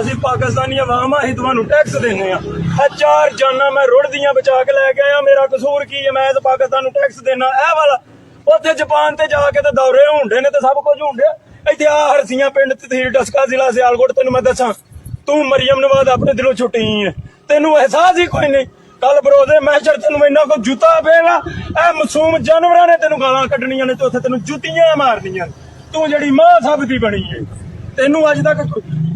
ਅਸੀਂ ਪਾਕਿਸਤਾਨੀ ਆਵਾਮ ਆ, ਅਸੀਂ ਤੁਹਾਨੂੰ ਟੈਕਸ ਦਿੰਦੇ ਆ। ਇਹ 4 ਜਾਨਾਂ ਮੈਂ ਰੁੜਦੀਆਂ ਬਚਾ ਕੇ ਲੈ ਕੇ ਆਇਆ, ਮੇਰਾ ਕਸੂਰ ਕੀ ਹੈ? ਮੈਂ ਤਾਂ ਪਾਕਿਸਤਾਨ ਨੂੰ ਟੈਕਸ ਦੇਣਾ। ਇਹ ਵਾਲਾ ਉੱਥੇ ਜਾਪਾਨ ਤੇ ਜਾ ਕੇ ਤੇ ਦੌਰੇ ਹੁੰਦੇ ਨੇ ਤੇ ਸਭ ਕੁਝ ਹੁੰਦਿਆ। ਇੱਥੇ ਆ ਹਰਸੀਆਂ ਪਿੰਡ ਤਹਿਸੀਲ ਡਸਕਾ ਜ਼ਿਲ੍ਹਾ ਸਿਆਲਕੋਟ, ਤੈਨੂੰ ਮੈਂ ਦੱਸਾਂ, ਤੂੰ ਮਰੀਮ ਨਵਾਜ਼ ਆਪਣੇ ਦਿਲੋਂ ਛੁੱਟੀ ਹੈ, ਤੈਨੂੰ ਅਹਿਸਾਸ ਹੀ ਕੋਈ ਨਹੀਂ। ਕੱਲ ਬਰੋਦੇ ਮੈਸ਼ਰ ਤੈਨੂੰ ਇੰਨਾ ਕੋ ਜੁੱਤਾ ਪਏਗਾ, ਇਹ ਮਾਸੂਮ ਜਾਨਵਰਾਂ ਨੇ ਤੈਨੂੰ ਗਾਲਾਂ ਕੱਢਣੀਆਂ ਨੇ ਤੇ ਉੱਥੇ ਤੈਨੂੰ ਜੁੱਤੀਆਂ ਮਾਰਨੀਆਂ। ਤੂੰ ਜਿਹੜੀ ਮਾਂ ਸਭ ਦੀ ਬਣੀ ਹੈ, ਤੈਨੂੰ ਅੱਜ ਤੱਕ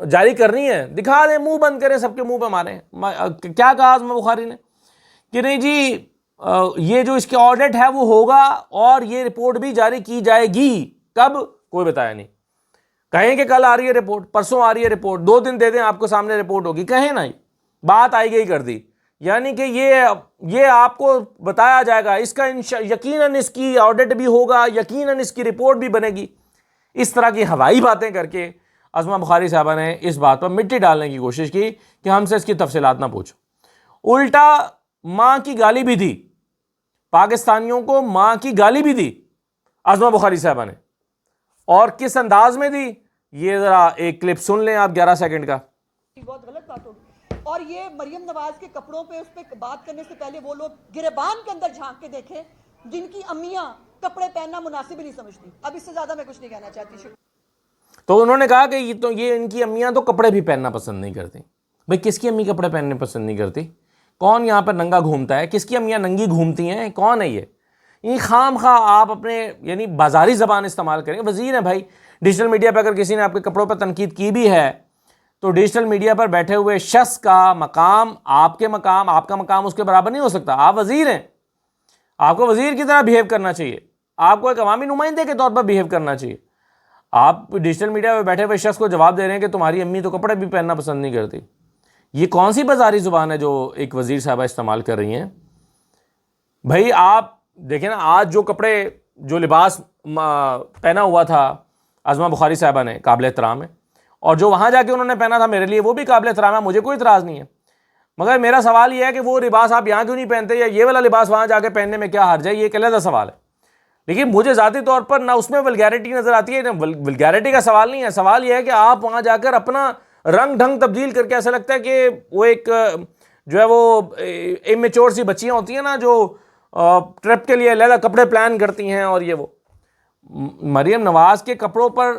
جاری کرنی ہے دکھا دیں, منہ بند کریں, سب کے منہ پہ ماریں. کیا کہا عظمہ بخاری نے کہ نہیں جی یہ جو اس کے آڈٹ ہے وہ ہوگا اور یہ رپورٹ بھی جاری کی جائے گی. کب؟ کوئی بتایا نہیں. کہیں کہ کل آ رہی ہے رپورٹ, پرسوں آ رہی ہے رپورٹ, 2 دن دے دیں آپ کو سامنے رپورٹ ہوگی, کہیں نا, بات آئی گئی کر دی. یعنی کہ یہ آپ کو بتایا جائے گا, اس کا یقیناً اس کی آڈٹ بھی ہوگا, یقیناً اس کی رپورٹ بھی بنے گی. اس طرح کی ہوائی باتیں کر کے عظمہ بخاری صاحبہ نے اس بات پر مٹی ڈالنے کی کوشش کی کہ ہم سے اس کی تفصیلات نہ پوچھو. الٹا ماں کی گالی بھی دی, پاکستانیوں کو ماں کی گالی بھی دی عظمہ بخاری صاحبہ نے. اور کس انداز میں دی, یہ ذرا ایک کلپ سن لیں آپ 11 سیکنڈ کا. بہت غلط بات ہوگی. اور یہ مریم نواز کے کپڑوں پہ اس پہ بات کرنے سے پہلے وہ لوگ گریبان کے اندر جھانک کے دیکھیں جن کی امیاں کپڑے پہننا مناسب ہی نہیں سمجھتی. اب اس سے زیادہ میں کچھ نہیں کہنا چاہتی. تو انہوں نے کہا کہ یہ ان کی امیاں تو کپڑے بھی پہننا پسند نہیں کرتی. بھئی کس کی امی کپڑے پہننے پسند نہیں کرتی؟ کون یہاں پر ننگا گھومتا ہے؟ کس کی امیاں ننگی گھومتی ہیں؟ کون ہے یہ خام خواہ آپ اپنے یعنی بازاری زبان استعمال کریں. وزیر ہیں بھائی. ڈیجیٹل میڈیا پہ اگر کسی نے آپ کے کپڑوں پر تنقید کی بھی ہے تو ڈیجیٹل میڈیا پر بیٹھے ہوئے شخص کا مقام آپ کا مقام اس کے برابر نہیں ہو سکتا. آپ وزیر ہیں, آپ کو وزیر کی طرح بیہیو کرنا چاہیے, آپ کو ایک عوامی نمائندے کے طور پر بیہیو کرنا چاہیے. آپ ڈیجیٹل میڈیا پہ بیٹھے ہوئے شخص کو جواب دے رہے ہیں کہ تمہاری امی تو کپڑے بھی پہننا پسند نہیں کرتی. یہ کون سی بازاری زبان ہے جو ایک وزیر صاحبہ استعمال کر رہی ہیں؟ بھائی آپ دیکھیں نا, آج جو کپڑے جو لباس پہنا ہوا تھا عظمہ بخاری صاحبہ نے قابل احترام ہے, اور جو وہاں جا کے انہوں نے پہنا تھا میرے لیے وہ بھی قابل احترام ہے, مجھے کوئی اعتراض نہیں ہے. مگر میرا سوال یہ ہے کہ وہ لباس آپ یہاں کیوں نہیں پہنتے, یا یہ والا لباس وہاں جا کے پہننے میں کیا حرج ہے؟ یہ ایک علیحدہ سوال ہے. لیکن مجھے ذاتی طور پر نہ اس میں ولگیرٹی نظر آتی ہے, نہ ولگیرٹی کا سوال نہیں ہے. سوال یہ ہے کہ آپ وہاں جا کر اپنا رنگ ڈھنگ تبدیل کر کے ایسا لگتا ہے کہ وہ ایک جو ہے وہ امیچور سی بچیاں ہوتی ہیں نا جو ٹرپ کے لیے علیحدہ کپڑے پلان کرتی ہیں. اور یہ وہ مریم نواز کے کپڑوں پر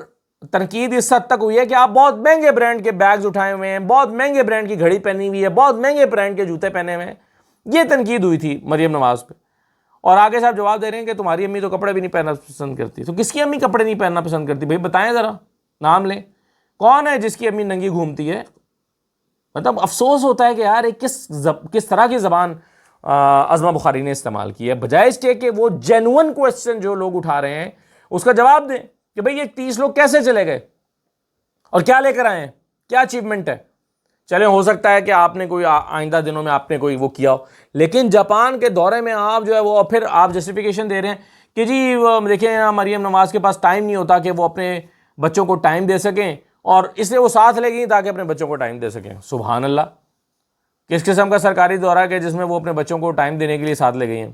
تنقید اس حد تک ہوئی ہے کہ آپ بہت مہنگے برانڈ کے بیگز اٹھائے ہوئے ہیں, بہت مہنگے برانڈ کی گھڑی پہنی ہوئی ہے, بہت مہنگے برانڈ کے جوتے پہنے ہوئے ہیں. یہ تنقید ہوئی تھی مریم نواز پہ, اور آگے صاحب جواب دے رہے ہیں کہ تمہاری امی تو کپڑے بھی نہیں پہننا پسند کرتی. تو کس کی امی کپڑے نہیں پہننا پسند کرتی بھائی؟ بتائیں ذرا, نام لیں. کون ہے جس کی امی ننگی گھومتی ہے؟ مطلب افسوس ہوتا ہے کہ یار کس طرح کی زبان عظمہ بخاری نے استعمال کی ہے, بجائے اس کے کہ وہ جینوئن کوسچن جو لوگ اٹھا رہے ہیں اس کا جواب دیں کہ بھئی یہ 30 لوگ کیسے چلے گئے اور کیا لے کر آئے ہیں, کیا اچیومنٹ ہے. چلیں ہو سکتا ہے کہ آپ نے کوئی آئندہ دنوں میں آپ نے کوئی وہ کیا ہو, لیکن جاپان کے دورے میں آپ جو ہے وہ پھر آپ جسٹیفیکیشن دے رہے ہیں کہ جی دیکھیں مریم نواز کے پاس ٹائم نہیں ہوتا کہ وہ اپنے بچوں کو ٹائم دے سکیں, اور اس لیے وہ ساتھ لے گئی تاکہ اپنے بچوں کو ٹائم دے سکیں. سبحان اللہ, کس قسم کا سرکاری دورہ ہے کہ جس میں وہ اپنے بچوں کو ٹائم دینے کے لیے ساتھ لے گئی ہیں؟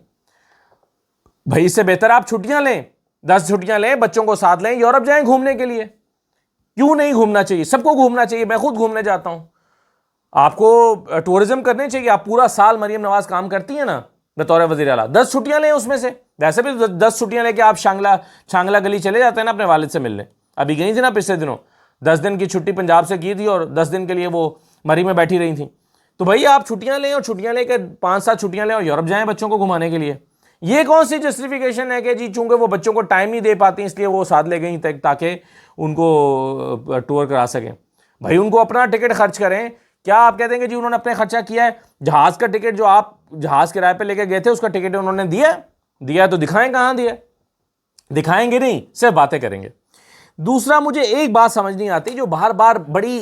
بھائی اس سے بہتر آپ چھٹیاں لیں, 10 چھٹیاں لیں, بچوں کو ساتھ لیں, یورپ جائیں گھومنے کے لیے. کیوں نہیں گھومنا چاہیے؟ سب کو گھومنا چاہیے. میں خود گھومنے جاتا ہوں. آپ کو ٹورزم کرنے چاہیے. آپ پورا سال مریم نواز کام کرتی ہیں نا بطور وزیر اعلیٰ, 10 چھٹیاں لیں اس میں سے. ویسے بھی 10 چھٹیاں لے کے آپ چھانگلا گلی چلے جاتے ہیں نا اپنے والد سے ملنے. ابھی گئی تھی نا پچھلے دنوں, 10 دن کی چھٹی پنجاب سے کی تھی اور 10 دن کے لیے وہ مری میں بیٹھی رہی تھیں. تو بھائی آپ چھٹیاں لیں, اور چھٹیاں لے کے 5-7 چھٹیاں لیں اور یورپ جائیں بچوں کو گھمانے کے لیے. یہ کون سی جسٹیفیکیشن ہے کہ جی چونکہ وہ بچوں کو ٹائم نہیں دے پاتی اس لیے وہ ساتھ لے گئیں تاکہ ان کو ٹور کرا سکیں؟ بھائی ان کو اپنا ٹکٹ خرچ کریں. کیا آپ کہتے ہیں کہ جی انہوں نے اپنے خرچہ کیا ہے؟ جہاز کا ٹکٹ جو آپ جہاز کرائے پہ لے کے گئے تھے اس کا ٹکٹ انہوں نے دیا تو دکھائیں کہاں دیا. دکھائیں گے نہیں, صرف باتیں کریں گے. دوسرا مجھے ایک بات سمجھ نہیں آتی جو بار بار بڑی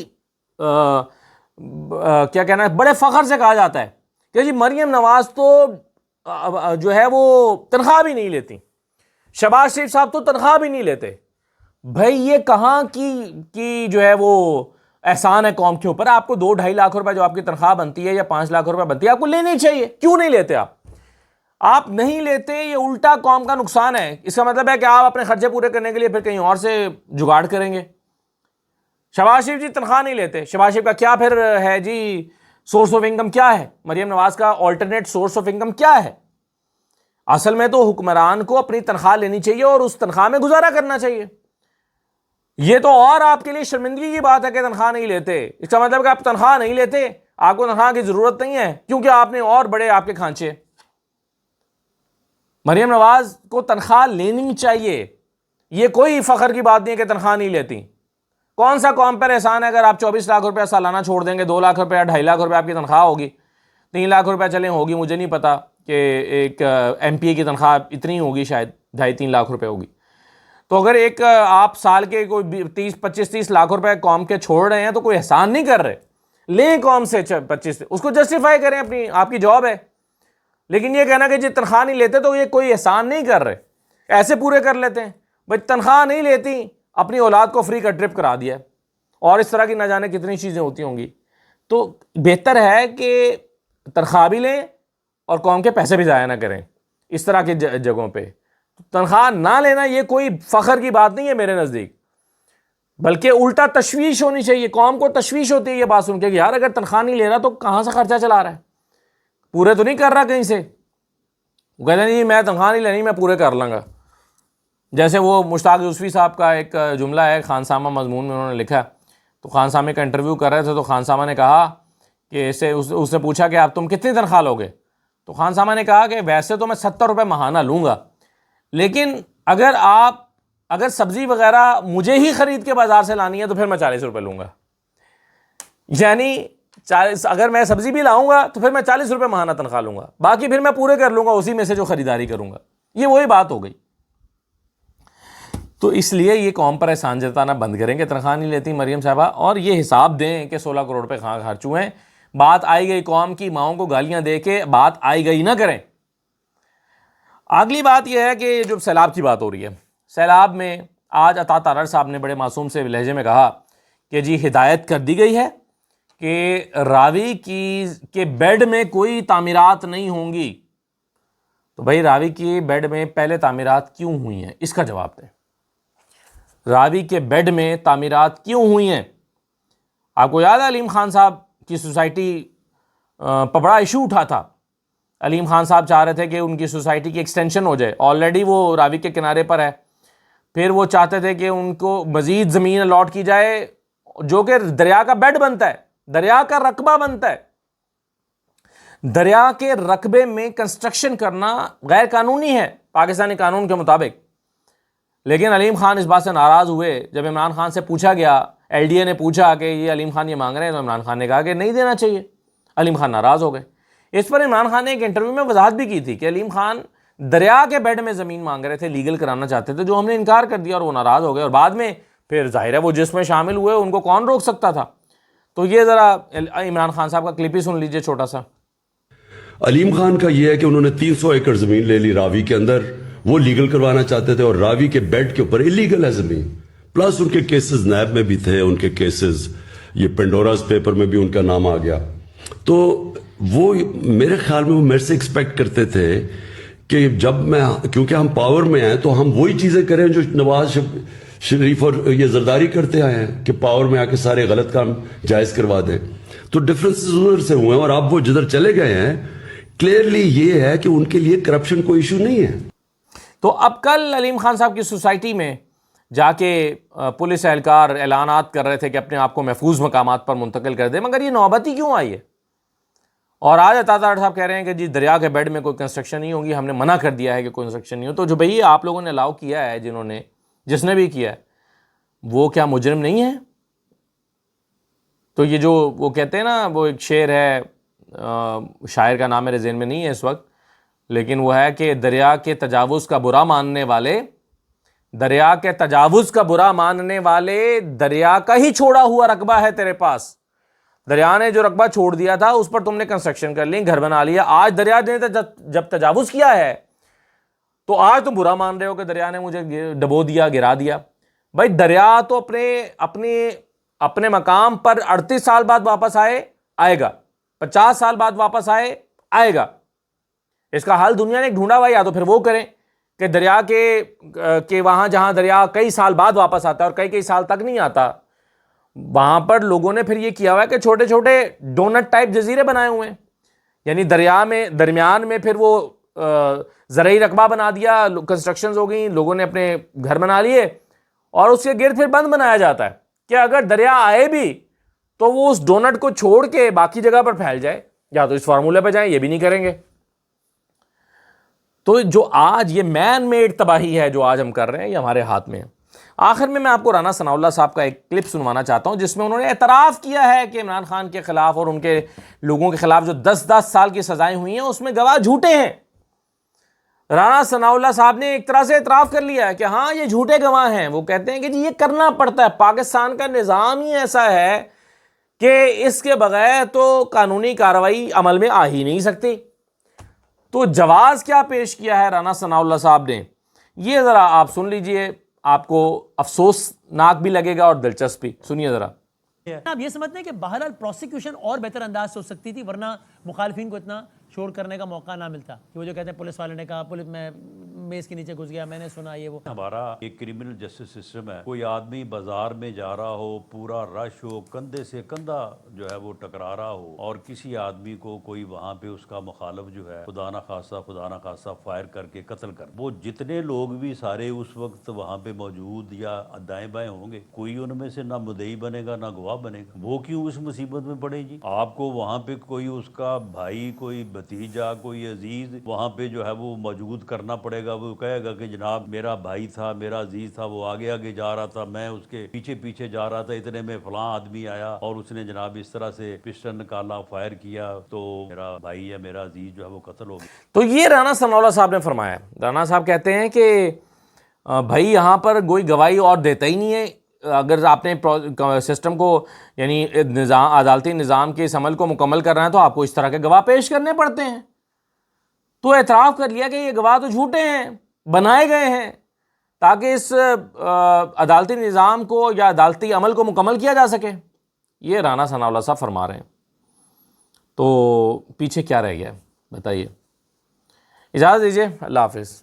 کیا کہنا ہے, بڑے فخر سے کہا جاتا ہے کہ جی مریم نواز تو جو ہے وہ تنخواہ بھی نہیں لیتی, شہباز شریف صاحب تو تنخواہ بھی نہیں لیتے. بھائی یہ کہاں کی جو ہے وہ احسان ہے قوم کے اوپر؟ آپ کو 2-2.5 لاکھ روپے جو آپ کی تنخواہ بنتی ہے یا 5 لاکھ روپے بنتی ہے آپ کو لینی چاہیے. کیوں نہیں لیتے آپ نہیں لیتے. یہ الٹا قوم کا نقصان ہے. اس کا مطلب ہے کہ آپ اپنے خرچے پورے کرنے کے لیے پھر کہیں اور سے جگاڑ کریں گے. شہباز شریف جی تنخواہ نہیں لیتے. شہباز شریف کا کیا پھر ہے جی سورس آف انکم کیا ہے؟ مریم نواز کا آلٹرنیٹ سورس آف انکم کیا ہے؟ اصل میں تو حکمران کو اپنی تنخواہ لینی چاہیے اور اس تنخواہ میں گزارا کرنا چاہیے. یہ تو اور آپ کے لیے شرمندگی کی بات ہے کہ تنخواہ نہیں لیتے. اس کا مطلب کہ آپ تنخواہ نہیں لیتے, آپ کو تنخواہ کی ضرورت نہیں ہے کیونکہ آپ نے اور بڑے آپ کے کھانچے. مریم نواز کو تنخواہ لینی چاہیے. یہ کوئی فخر کی بات نہیں ہے کہ تنخواہ نہیں لیتی. کون سا قوم پر احسان ہے اگر آپ 24 لاکھ روپیہ سالانہ چھوڑ دیں گے؟ 2 لاکھ روپیہ 2.5 لاکھ روپیہ آپ کی تنخواہ ہوگی، 3 لاکھ روپیہ چلیں ہوگی، مجھے نہیں پتا کہ ایک ایم پی اے کی تنخواہ اتنی ہوگی، شاید 2.5-3 لاکھ روپے ہوگی. تو اگر ایک آپ سال کے کوئی 25-30 لاکھ روپے قوم کے چھوڑ رہے ہیں تو کوئی احسان نہیں کر رہے. لیں قوم سے 25، اس کو جسٹیفائی کریں، اپنی آپ کی جاب ہے. لیکن یہ کہنا کہ جی تنخواہ نہیں لیتے تو یہ کوئی احسان نہیں کر رہے، ایسے پورے کر لیتے ہیں. بھائی تنخواہ نہیں لیتی، اپنی اولاد کو فری کا ٹرپ کرا دیا ہے، اور اس طرح کی نہ جانے کتنی چیزیں ہوتی ہوں گی. تو بہتر ہے کہ تنخواہ بھی لیں اور قوم کے پیسے بھی ضائع نہ کریں اس طرح کی جگہوں پہ. تنخواہ نہ لینا یہ کوئی فخر کی بات نہیں ہے میرے نزدیک، بلکہ الٹا تشویش ہونی چاہیے. قوم کو تشویش ہوتی ہے یہ بات سن کے کہ یار اگر تنخواہ نہیں لے رہا تو کہاں سے خرچہ چلا رہا ہے، پورے تو نہیں کر رہا کہیں سے. وہ کہتے ہیں جی میں تنخواہ نہیں لینی، میں پورے کر لوں گا. جیسے وہ مشتاق یوسفی صاحب کا ایک جملہ ہے خان سامہ مضمون میں، انہوں نے لکھا، تو خان سامہ کا انٹرویو کر رہے تھے تو خان سامہ نے کہا کہ اس نے پوچھا کہ آپ تم کتنی تنخواہ لوگے؟ تو خان سامہ نے کہا کہ ویسے تو میں 70 روپے ماہانہ لوں گا، لیکن اگر سبزی وغیرہ مجھے ہی خرید کے بازار سے لانی ہے تو پھر میں 40 روپے لوں گا. یعنی اگر میں سبزی بھی لاؤں گا تو پھر میں 40 روپے ماہانہ تنخواہ لوں گا، باقی پھر میں پورے کر لوں گا اسی میں سے جو خریداری کروں گا. یہ وہی بات ہو گئی. تو اس لیے یہ قوم پر احسان جتانا بند کریں کہ تنخواہ نہیں لیتی مریم صاحبہ، اور یہ حساب دیں کہ 16 کروڑ روپے کہاں خرچ ہوئے ہیں. بات آئی گئی قوم کی ماؤں کو گالیاں دے کے بات آئی گئی نہ کریں. اگلی بات یہ ہے کہ جو سیلاب کی بات ہو رہی ہے، سیلاب میں آج عطا تارڑ صاحب نے بڑے معصوم سے لہجے میں کہا کہ جی ہدایت کر دی گئی ہے کہ راوی کے بیڈ میں کوئی تعمیرات نہیں ہوں گی. تو بھائی راوی کی بیڈ میں پہلے تعمیرات کیوں ہوئی ہیں، اس کا جواب دیں. راوی کے بیڈ میں تعمیرات کیوں ہوئی ہیں؟ آپ کو یاد ہے علیم خان صاحب کی سوسائٹی پر بڑا ایشو اٹھا تھا. علیم خان صاحب چاہ رہے تھے کہ ان کی سوسائٹی کی ایکسٹینشن ہو جائے، آلریڈی وہ راوی کے کنارے پر ہے. پھر وہ چاہتے تھے کہ ان کو مزید زمین الاٹ کی جائے جو کہ دریا کا بیڈ بنتا ہے، دریا کا رقبہ بنتا ہے. دریا کے رقبے میں کنسٹرکشن کرنا غیر قانونی ہے پاکستانی قانون کے مطابق. لیکن علیم خان اس بات سے ناراض ہوئے. جب عمران خان سے پوچھا گیا، ایل ڈی اے نے پوچھا کہ یہ علیم خان یہ مانگ رہے ہیں، تو عمران خان نے کہا کہ نہیں دینا چاہیے. علیم خان ناراض ہو گئے. اس پر عمران خان نے ایک انٹرویو میں وضاحت بھی کی تھی کہ علیم خان دریا کے بیڈ میں زمین مانگ رہے تھے، لیگل کرانا چاہتے تھے، جو ہم نے انکار کر دیا اور وہ ناراض ہو گئے. اور بعد میں پھر ظاہر ہے وہ جس میں شامل ہوئے ان کو کون روک سکتا تھا. تو یہ ذرا عمران خان صاحب کا کلپ ہی سن لیجئے چھوٹا سا. علیم خان کا یہ ہے کہ انہوں نے 300 ایکڑ زمین لے لی راوی کے اندر، وہ لیگل کروانا چاہتے تھے، اور راوی کے بیڈ کے اوپر اللیگل ہے زمین. پلس ان کے کیسز نیب میں بھی تھے، ان کے کیسز یہ پینڈوراز پیپر میں بھی ان کا نام آ گیا. تو وہ میرے خیال میں وہ میرے سے ایکسپیکٹ کرتے تھے کہ جب کیونکہ ہم پاور میں ہیں تو ہم وہی چیزیں کریں جو نواز شریف اور یہ زرداری کرتے آئے ہیں کہ پاور میں آ کے سارے غلط کام جائز کروا دیں. تو ڈفرنسز ادھر سے ہوئے ہیں، اور اب وہ جدھر چلے گئے ہیں کلیئرلی یہ ہے کہ ان کے لیے کرپشن کوئی ایشو نہیں ہے. تو اب کل علیم خان صاحب کی سوسائٹی میں جا کے پولیس اہلکار اعلانات کر رہے تھے کہ اپنے آپ کو محفوظ مقامات پر منتقل کر دیں، مگر یہ نوبت ہی کیوں آئی ہے؟ اور آج عطا تارڑ صاحب کہہ رہے ہیں کہ جی دریا کے بیڈ میں کوئی کنسٹرکشن نہیں ہوگی، ہم نے منع کر دیا ہے کہ کوئی کنسٹرکشن نہیں ہو. تو جو بھئی آپ لوگوں نے الاؤ کیا ہے، جس نے بھی کیا ہے، وہ کیا مجرم نہیں ہے؟ تو یہ جو وہ کہتے ہیں نا، وہ ایک شعر ہے، شاعر کا نام میرے ذہن میں نہیں ہے اس وقت، لیکن وہ ہے کہ دریا کے تجاوز کا برا ماننے والے، دریا کے تجاوز کا برا ماننے والے، دریا کا ہی چھوڑا ہوا رقبہ ہے تیرے پاس. دریا نے جو رقبہ چھوڑ دیا تھا اس پر تم نے کنسٹرکشن کر لی، گھر بنا لیا. آج دریا نے جب تجاوز کیا ہے تو آج تم برا مان رہے ہو کہ دریا نے مجھے ڈبو دیا، گرا دیا. بھائی دریا تو اپنے مقام پر 38 سال بعد واپس آئے گا، 50 سال بعد واپس آئے گا. اس کا حل دنیا نے ڈھونڈا ہوا، یا تو پھر وہ کریں کہ دریا کے وہاں جہاں دریا کئی سال بعد واپس آتا ہے اور کئی سال تک نہیں آتا، وہاں پر لوگوں نے پھر یہ کیا ہوا ہے کہ چھوٹے چھوٹے ڈونٹ ٹائپ جزیرے بنائے ہوئے ہیں. یعنی دریا میں درمیان میں پھر وہ زرعی رقبہ بنا دیا، کنسٹرکشنز ہو گئیں، لوگوں نے اپنے گھر بنا لیے، اور اس کے گرد پھر بند بنایا جاتا ہے کہ اگر دریا آئے بھی تو وہ اس ڈونٹ کو چھوڑ کے باقی جگہ پر پھیل جائے، یا تو اس فارمولے پہ جائیں، یہ بھی نہیں کریں گے. تو جو آج یہ مین میڈ تباہی ہے جو آج ہم کر رہے ہیں، یہ ہمارے ہاتھ میں ہے. آخر میں آپ کو رانا ثناء اللہ صاحب کا ایک کلپ سنوانا چاہتا ہوں جس میں انہوں نے اعتراف کیا ہے کہ عمران خان کے خلاف اور ان کے لوگوں کے خلاف جو 10 سال کی سزائیں ہوئی ہیں اس میں گواہ جھوٹے ہیں۔ رانا ثناء اللہ صاحب نے ایک طرح سے اعتراف کر لیا ہے کہ ہاں یہ جھوٹے گواہ ہیں۔ وہ کہتے ہیں کہ جی یہ کرنا پڑتا ہے، پاکستان کا نظام ہی ایسا ہے کہ اس کے بغیر تو قانونی کارروائی عمل میں آ ہی نہیں سکتی۔ تو جواز کیا پیش کیا ہے رانا ثناء اللہ صاحب نے، یہ ذرا آپ سن لیجئے، آپ کو افسوسناک بھی لگے گا اور دلچسپ بھی۔ سنیے ذرا۔ آپ یہ سمجھتے ہیں کہ بہرحال پروسیکیوشن اور بہتر انداز سے ہو سکتی تھی، ورنہ مخالفین کو اتنا شور کرنے کا موقع نہ ملتا کہ وہ جو کہتے ہیں پولیس والے نے کہا پولیس میں میز کے نیچے گھس گیا، میں نے سنا یہ وہ۔ ہمارا ایک کرمنل جسٹس سسٹم ہے، کوئی آدمی بازار میں جا رہا ہو، پورا رش ہو، کندھے سے کندھا جو ہے وہ ٹکرا رہا ہو، اور کسی آدمی کو کوئی وہاں پہ اس کا مخالف جو ہے خدا نہ خواستہ فائر کر کے قتل کر، وہ جتنے لوگ بھی سارے اس وقت وہاں پہ موجود یا دائیں بائیں ہوں گے، کوئی ان میں سے نہ مدعی بنے گا نہ گواہ بنے گا۔ وہ کیوں اس مصیبت میں پڑے جی؟ آپ کو وہاں پہ کوئی اس کا بھائی، کوئی بھتیجا، کوئی عزیز وہاں پہ جو ہے وہ موجود کرنا پڑے گا۔ وہ کہے گا کہ جناب میرا بھائی تھا، میرا عزیز تھا، وہ آگے آگے جا رہا تھا، میں اس کے پیچھے پیچھے جا رہا تھا، اتنے میں فلاں آدمی آیا اور اس نے جناب اس طرح سے پسٹل نکالا، فائر کیا، تو میرا بھائی یا میرا عزیز جو ہے وہ قتل ہو گیا۔ تو یہ رانا ثناء اللہ صاحب نے فرمایا۔ رانا صاحب کہتے ہیں کہ بھائی یہاں پر کوئی گواہی اور دیتا ہی نہیں ہے، اگر آپ نے سسٹم کو یعنی نظام، عدالتی نظام کے اس عمل کو مکمل کرنا ہے تو آپ کو اس طرح کے گواہ پیش کرنے پڑتے ہیں۔ تو اعتراف کر لیا کہ یہ گواہ تو جھوٹے ہیں، بنائے گئے ہیں تاکہ اس عدالتی نظام کو یا عدالتی عمل کو مکمل کیا جا سکے۔ یہ رانا ثناء اللہ صاحب فرما رہے ہیں۔ تو پیچھے کیا رہ گیا ہے بتائیے۔ اجازت دیجیے، اللہ حافظ۔